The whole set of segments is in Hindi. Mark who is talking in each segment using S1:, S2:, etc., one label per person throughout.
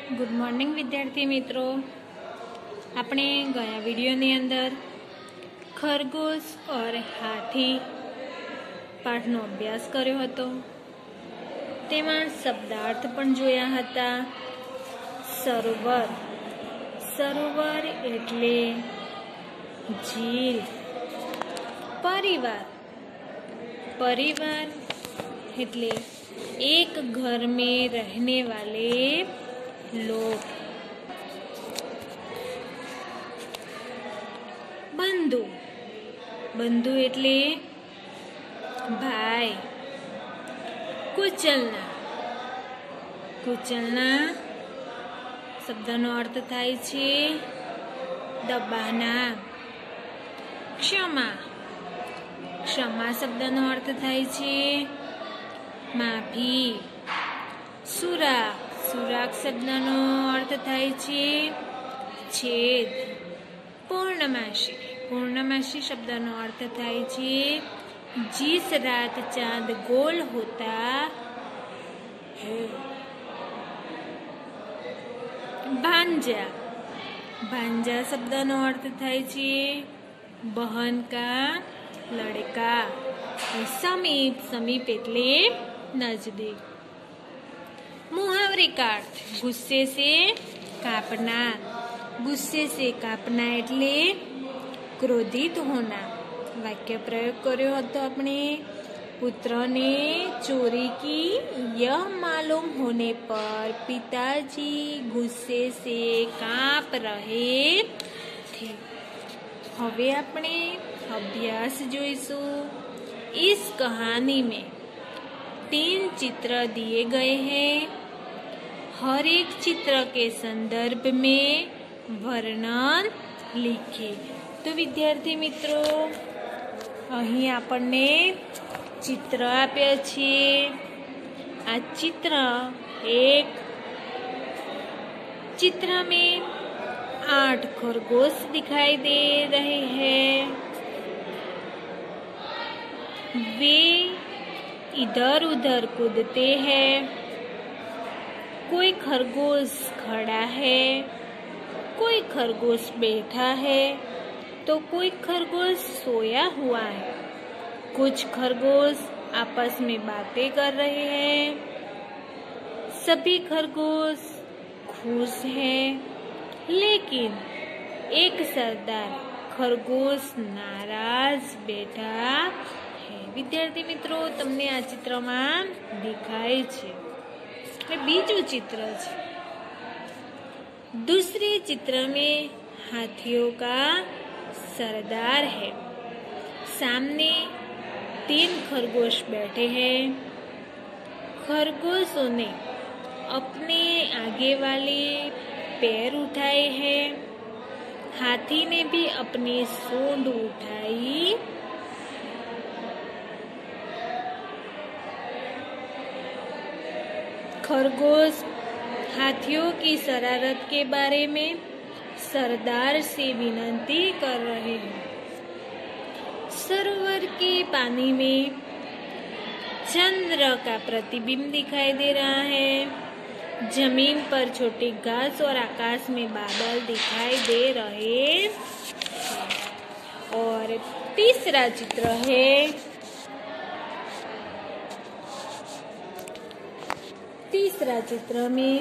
S1: गुड मॉर्निंग विद्यार्थी मित्रों। આપણે ગયા વિડીયોની અંદર ખરગોશ और હાથી પાઠનો અભ્યાસ કર્યો હતો। તેમાં શબ્દાર્થ પણ જોયા હતા। સરોવર, સરોવર એટલે झील। परिवार, परिवार એટલે एक घर में रहने वाले लोग। बंधु, बंधु એટલે भाई। कुचलना, कुचलना શબ્દનો અર્થ થાય છે દબાના। क्षमा, क्षमा શબ્દનો અર્થ થાય છે માફી। સુરાગ, સુરાગ શબ્દનો અર્થ થાય છે છેદ। પૂર્ણમાસી, पूर्णमासी शब्दનો अर्थ થાય છે जिस रात चांद गोल होता है। भांजा, भांजा शब्दનો अर्थ થાય છે बहन का लड़का। समीप, समीप એટલે नजदीक। मुहावरे का अर्थ गुस्से से कापना। गुस्से से कापना એટલે क्रोधित होना। वाक्य प्रयोग કર્યો હતો આપણે। पुत्र ने चोरी की यह मालूम होने पर पिताजी गुस्से से कांप रहे थे। હવે આપણે અભ્યાસ જોઈશું। इस कहानी में 3 चित्र दिए गए हैं। हर एक चित्र के संदर्भ में वर्णन लिखे। तो विद्यार्थी मित्रों, અહીં આપણને चित्र આપ્યા છે। આ चित्र एक चित्र में 8 खरगोश दिखाई दे रहे हैं। वे इधर उधर कूदते हैं। कोई खरगोश खड़ा है, कोई खरगोश बैठा है, तो कोई खरगोश सोया हुआ है। कुछ खरगोश आपस में बातें कर रहे हैं। सभी खरगोश खुश हैं, लेकिन एक सरदार खरगोश नाराज बैठा है। विद्यार्थी मित्रों, तमने आ चित्र में दिखाय छे। बीजू चित्र छे। दूसरे चित्र में हाथियों का सरदार है। सामने 3 खरगोश बैठे हैं। खरगोशों ने अपने आगे वाले पैर उठाए हैं। हाथी ने भी अपनी सूंड उठाई। खरगोश हाथियों की शरारत के बारे में सरदार से विनती कर रहे हैं। सरोवर के पानी में चंद्र का प्रतिबिंब दिखाई दे रहा है। जमीन पर छोटी घास और आकाश में बादल दिखाई दे रहे हैं। और तीसरा चित्र है, तीसरा चित्र में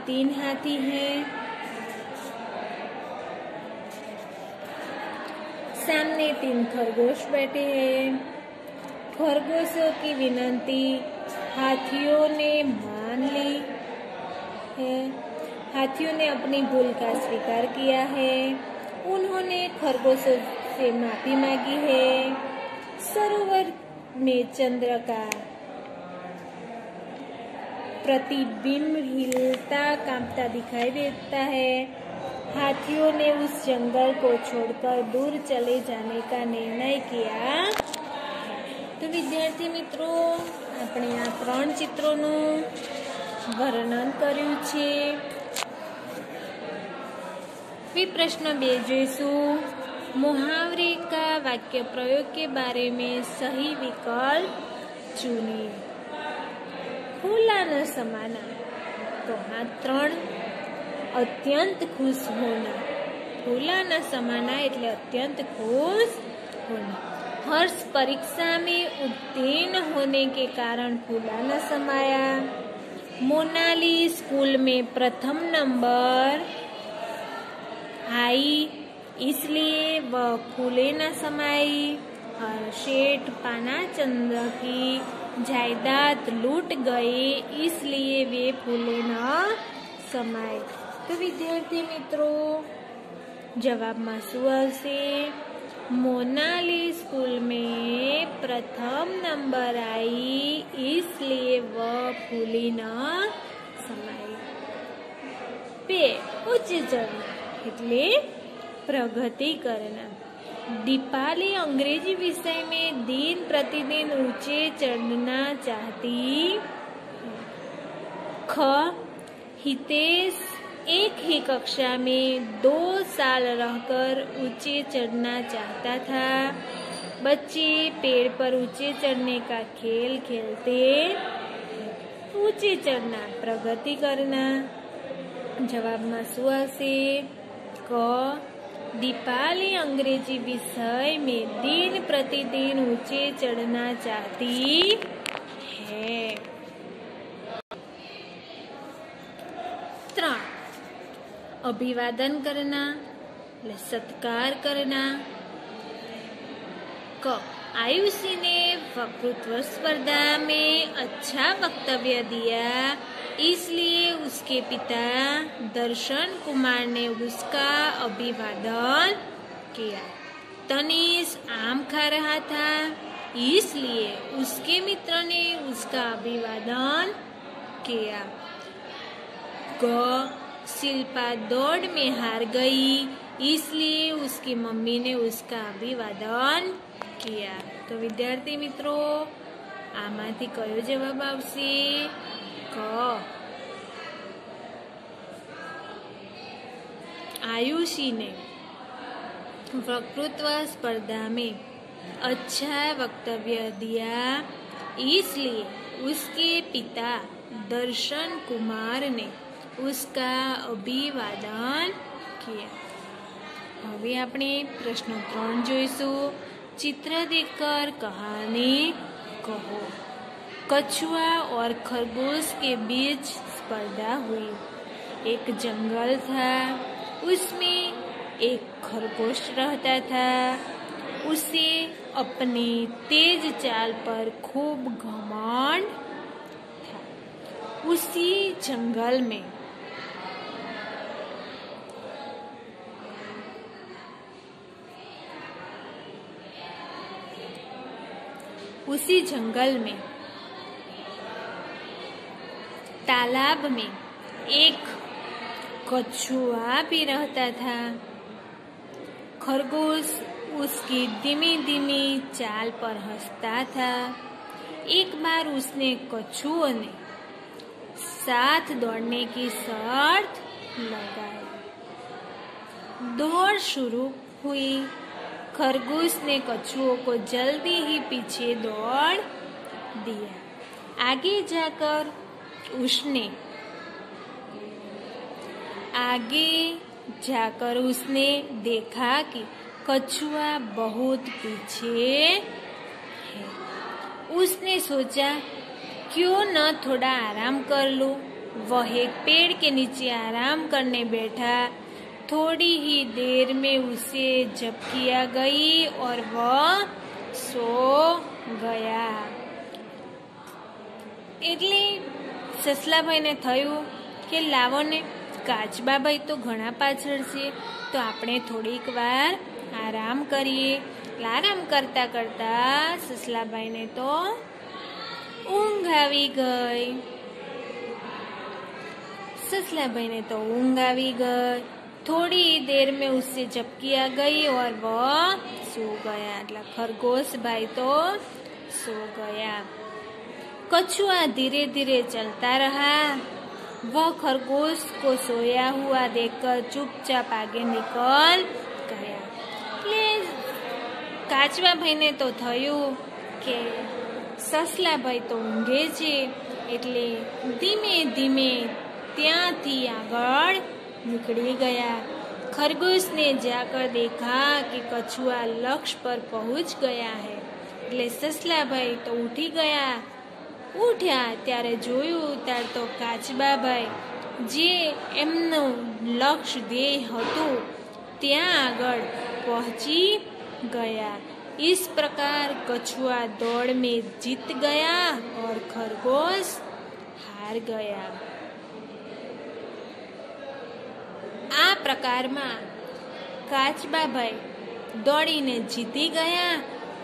S1: 3 हाथी हैं। सामने 3 खरगोश बैठे हैं। खरगोशों की विनती हाथियों ने मान ली है। हाथियों ने अपनी भूल का स्वीकार किया है। उन्होंने खरगोशों से माफी मांगी है। सरोवर में चंद्र का प्रतिबिंब हिलता कांपता दिखाई देता है। हाथियों ने उस जंगल को छोड़कर दूर चले जाने का निर्णय किया। तो विद्यार्थी मित्रों, આપણે આ 3 ચિત્રોનું વર્ણન કર્યું છે। प्रश्न 2 જોઈશું। मुहावरे का वाक्य प्रयोग के बारे में सही विकल्प चुनिए। फूला न समाना। तो हाँ 3 अत्यंत खुश होना। फूला न समाना એટલે अत्यंत खुश होना। हर्ष परीक्षा में उत्तीर्ण होने के कारण फूला न समाया। मोनाली स्कूल में प्रथम नंबर आई इसलिए वह फूले न समाई। सेठ पानाचंद्र की जायदाद लूट गए इसलिए वे फूले न समाए। तो विद्यार्थी मित्रों जवाब में શું આવશે? मोनाली स्कूल में प्रथम नंबर आई इसलिए वह फूली न समाई। पे ऊंचे चढ़ना એટલે प्रगति करना। दीपाली अंग्रेजी विषय में दिन प्रतिदिन ऊंचे चढ़ना चाहती। ख हितेश एक ही कक्षा में 2 साल रहकर ऊंचे चढ़ना चाहता था। बच्चे पेड़ पर ऊंचे चढ़ने का खेल खेलते। ऊंचे चढ़ना प्रगति करना। जवाब में શું આવશે? क दीपाली अंग्रेजी विषय में दिन प्रतिदिन ऊंचे चढ़ना चाहती है। 3 अभिवादन करना सत्कार करना। क आयुषी ने वक्तृत्व स्पर्धा में अच्छा वक्तव्य दिया इसलिए उसके पिता दर्शन कुमार ने उसका अभिवादन किया। तनीश आम खा रहा था इसलिए उसके मित्र ने उसका अभिवादन किया। ग शिल्पा दौड़ में हार गई इसलिए उसकी मम्मी ने उसका अभिवादन किया। तो विद्यार्थी मित्रों आमांथी कयो जवाब आवशे? क आयुषी ने वक्तृत्व स्पर्धा में अच्छा वक्तव्य दिया इसलिए उसके पिता दर्शन कुमार ने उसका अभिवादन किया। હવે આપણે પ્રશ્ન 3 જોઈશું। चित्र देखकर कहानी कहो। कछुआ और खरगोश के बीच स्पर्धा हुई। एक जंगल था उसमें एक खरगोश रहता था। उसे अपनी तेज चाल पर खूब घमंड था। उसी जंगल में तालाब में एक कछुआ भी रहता था। खरगोश उसकी धीमी धीमी चाल पर हंसता था। एक बार उसने कछुओं ने साथ दौड़ने की शर्त लगाई। दौड़ शुरू हुई। खरगोश ने कछुओं को जल्दी ही पीछे दौड़ दिया। आगे जाकर उसने देखा कि कछुआ बहुत पीछे है। उसने सोचा क्यों न थोड़ा आराम कर लूं। वह एक पेड़ के नीचे आराम करने बैठा। थोड़ी ही देर में उसे झपकियां गई और वह सो गया। એટલે સસલાભાઈને થયું કે લાવો ને કાચબાભાઈ તો ઘણા પાછળ છે તો આપણે થોડીક વાર આરામ કરીએ। આરામ કરતા કરતા સસલાભાઈને તો ઊંઘ આવી ગઈ। ससलाभाई ने तो ऊँघ આવી ગઈ। थोड़ी देर में उससे झपकियां गई और वह सो गया। એટલે खरगोश भाई तो सो गया। कछुआ धीरे धीरे चलता रहा। वह खरगोश को सोया हुआ देखकर चुपचाप आगे निकल गया। काचवा भाई ने तो थયું કે ससला भाई तो ઊંઘે છે એટલે ધીમે ધીમે ત્યાંથી આગળ निकली गया। खरगोश ने जाकर देखा कि कछुआ लक्ष्य पर पहुंच गया है। એટલે સસલાભાઈ તો ઉઠી ગયા। ઉઠ્યા ત્યારે જોયું ત્યારે તો કાચબાભાઈ જે એમનું લક્ષ્ય ધ્યેય હતું ત્યાં આગળ પહોંચી गया। इस प्रकार कछुआ दौड़ में जीत गया और खरगोश हार गया। आ प्रकार में काचबाभाई दौड़ीने जीती गया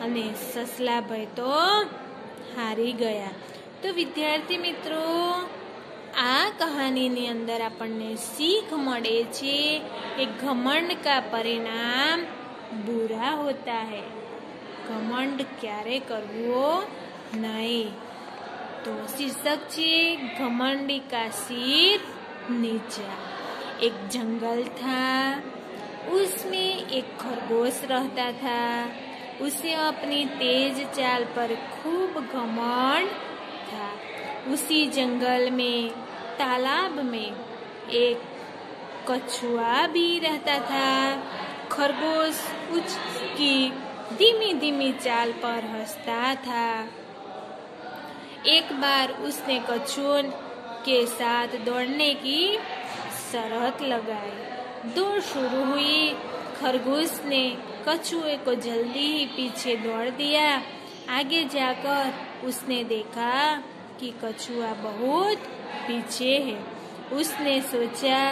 S1: अने ससलाभाई तो हारी गया। तो विद्यार्थी मित्रों आ कहानी नी अंदर आपने सीख मळे छे कि घमंड का परिणाम बुरा होता है। घमंड क्यारे करवो नहीं। तो शीर्षक छे घमंडी का सिर नीचा। एक जंगल था, उसमें एक खरगोश रहता था। उसे अपनी तेज चाल पर खूब घमंड था। उसी जंगल में तालाब में एक कछुआ भी रहता था। खरगोश उसकी धीमी धीमी चाल पर हंसता था। एक बार उसने कछुए के साथ दौड़ने की शर्त लगाई। दौड़ शुरू हुई। खरगोश ने कछुए को जल्दी ही पीछे दौड़ दिया। आगे जाकर उसने देखा कि कछुआ बहुत पीछे है। उसने सोचा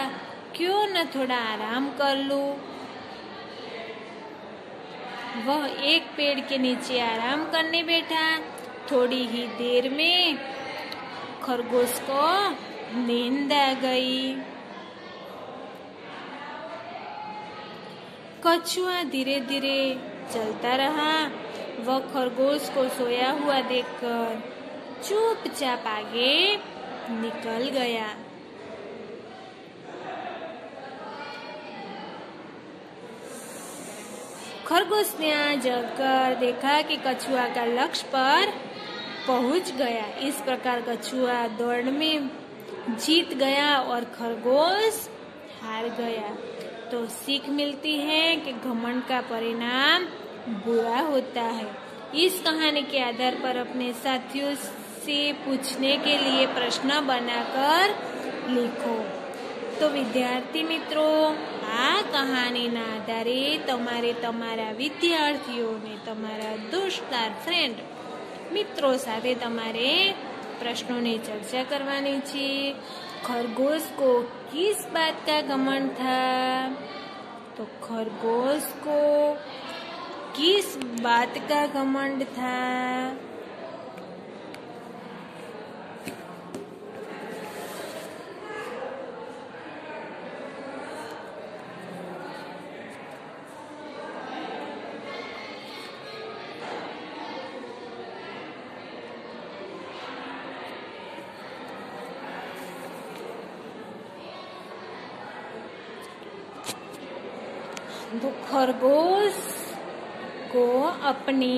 S1: क्यों न थोड़ा आराम कर लूं। वह एक पेड़ के नीचे आराम करने बैठा। थोड़ी ही देर में खरगोश को नींद आ गई। कछुआ धीरे धीरे चलता रहा। वह खरगोश को सोया हुआ देखकर चुपचाप आगे निकल गया। खरगोश ने जगकर देखा कि कछुआ का लक्ष्य पर पहुंच गया। इस प्रकार कछुआ दौड़ में जीत गया और खरगोश हार गया। तो सीख मिलती है कि घमंड का परिणाम बुरा होता है। इस कहानी के आधार पर अपने साथियों से पूछने के लिए प्रश्न बनाकर लिखो। तो विद्यार्थी मित्रों आ कहानी ना आधारे तमारे तमारा विद्यार्थियों ने तमारा दोस्तार फ्रेंड मित्रों साथे तमारे प्रश्नों ने चर्चा करवानी छे। खरगोश को किस बात का घमंड था? तो खरगोश को किस बात का घमंड था? तो खरगोश को अपनी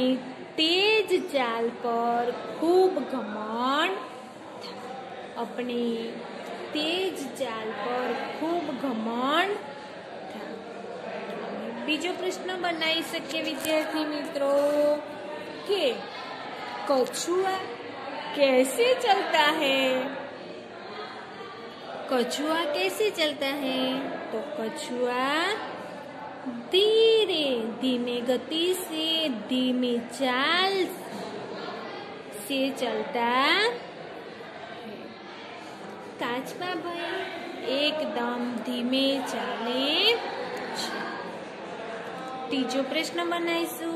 S1: तेज चाल पर खूब घमंड था। अपनी तेज चाल पर खूब घमंड था। बीजो प्रश्न बनाई सके विद्यार्थी मित्रों कि कछुआ कैसे चलता है? कछुआ कैसे चलता है? तो कछुआ धीरे धीमे गति से धीमी चाल से चलता है। काचबाभाई एकदम धीमे चाले। तीजो प्रश्न बनाईशु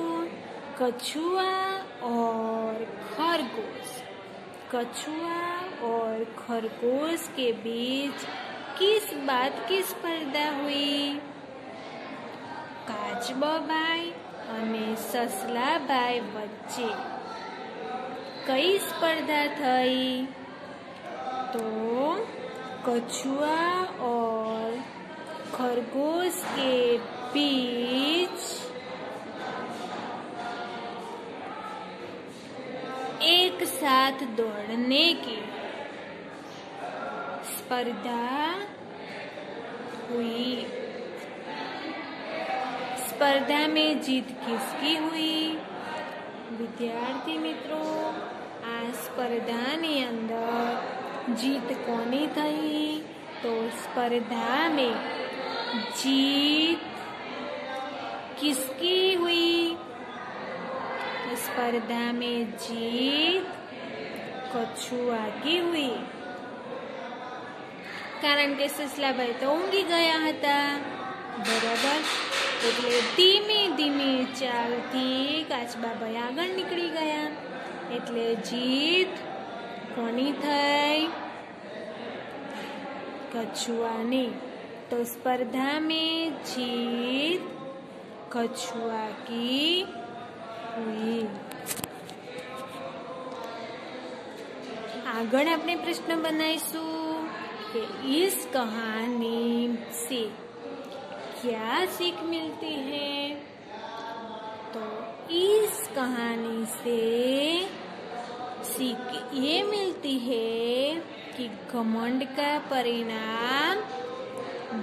S1: कछुआ और खरगोश। कछुआ और खरगोश के बीच किस बात की स्पर्धा हुई? काचबाभाई અને સસલાભાઈ વચ્ચે કઈ સ્પર્ધા થઈ? तो कछुआ और खरगोश के बीच एक साथ दौड़ने की स्पर्धा हुई। स्पर्धा में जीत किसकी हुई? विद्यार्थी मित्रों, आ स्पर्धानी अंदर जीत कोनी थई? तो स्पर्धा में जीत किसकी हुई? स्पर्धा में जीत कछुआ की हुई। कारण के ससलाभाई तो ઊંઘી ગયા હતા, બરાબર। એટલે ધીમે ધીમે ચાલથી કાચબાભાઈ આગળ નીકળી ગયા, એટલે જીત કોની થઈ? कछुआनी। तो स्पर्धा में जीत कछुआ की हुई। आगळ आपणे प्रश्न बनाईशु कि इस कहानी से क्या सीख मिलती है? तो इस कहानी से सीख ये मिलती है कि घमंड का परिणाम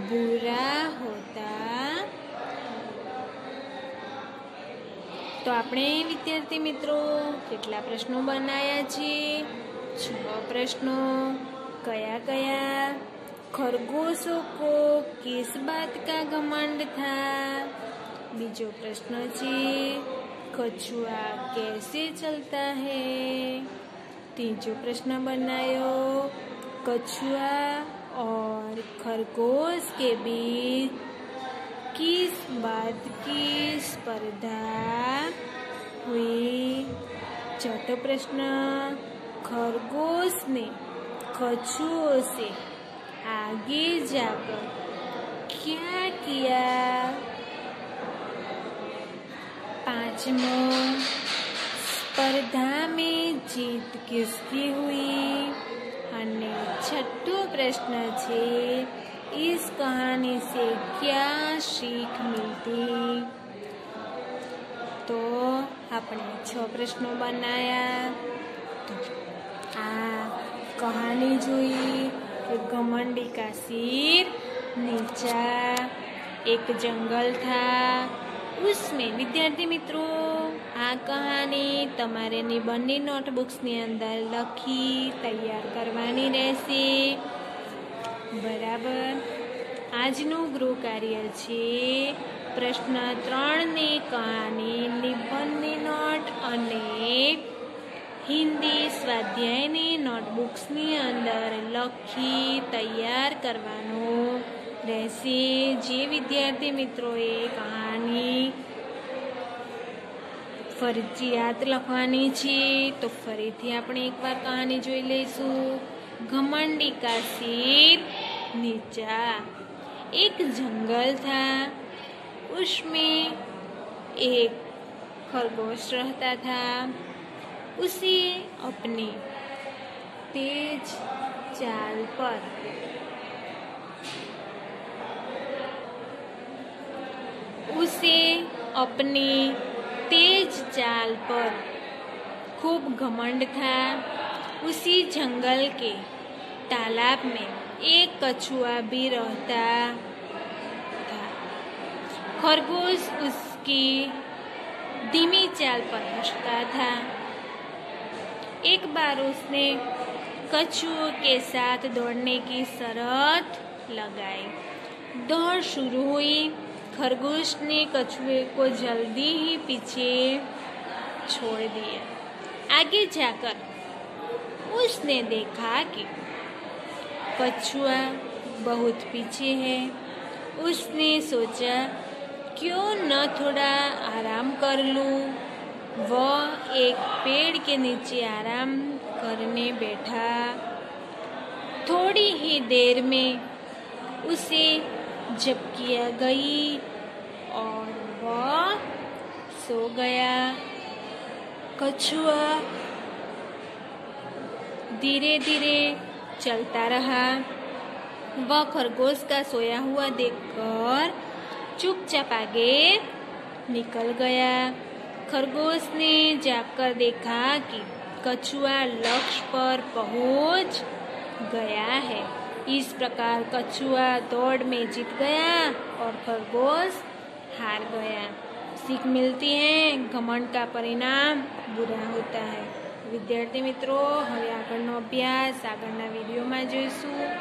S1: बुरा होता। तो आपणे विद्यार्थी मित्रों કેટલા પ્રશ્નો બનાયા છે? 6 प्रश्नों। कया कया? खरगोशों को किस बात का घमंड था? बीजो प्रश्न छे कछुआ कैसे चलता है? तीजो प्रश्न बनायो कछुआ और खरगोश के बीच किस बात की स्पर्धा हुई? चौथा प्रश्न खरगोश ने कछुओं से आगे जाकर क्या किया? पांचमो स्पर्धा में जीत किसकी हुई? અને छठो प्रश्न छे इस कहानी से क्या सीख मिलती? तो आपने 6 प्रश्नों बनाया। तो कहानी जोई कि घमंडी का सिर नीचा। एक जंगल था, उसमें विद्यार्थी मित्रों आ कहानी तमारे निबंधनी नोटबुक्स ने अंदर लखी तैयार करवानी रहेशे, बराबर। આજનું ગૃહ કાર્ય છે પ્રશ્ન 3 ની કહાની નિબંધની નોટ અને હિન્દી સ્વાધ્યાયની નોટબુક્સની અંદર લખી તૈયાર કરવાનું રહેશે। જે વિદ્યાર્થી મિત્રોએ કહાની ફરજિયાત લખવાની છે તો ફરીથી આપણે એકવાર કહાની જોઈ લઈશું। ઘમંડી કા સિર नीचा। एक जंगल था, उसमें एक खरगोश रहता था। उसे अपनी तेज चाल पर खूब घमंड था। उसी जंगल के तालाब में एक कछुआ भी रहता था। खरगोश उसकी धीमी चाल पर हंसता था। एक बार उसने कछुओं के साथ दौड़ने की शर्त लगाई। दौड़ शुरू हुई। खरगोश ने कछुए को जल्दी ही पीछे छोड़ दिया। आगे जाकर उसने देखा कि कछुआ बहुत पीछे है। उसने सोचा क्यों न थोड़ा आराम कर लूं। वह एक पेड़ के नीचे आराम करने बैठा। थोड़ी ही देर में उसे झपकियां गई और वह सो गया। कछुआ धीरे धीरे चलता रहा। वह खरगोश का सोया हुआ देखकर चुपचाप आगे निकल गया। खरगोश ने जाकर देखा कि कछुआ लक्ष्य पर पहुंच गया है। इस प्रकार कछुआ दौड़ में जीत गया और खरगोश हार गया। सीख मिलती है, घमंड का परिणाम बुरा होता है। विद्यार्थी मित्रों, હવે આગળનો અભ્યાસ આગળના વિડીયોમાં જોઈશું।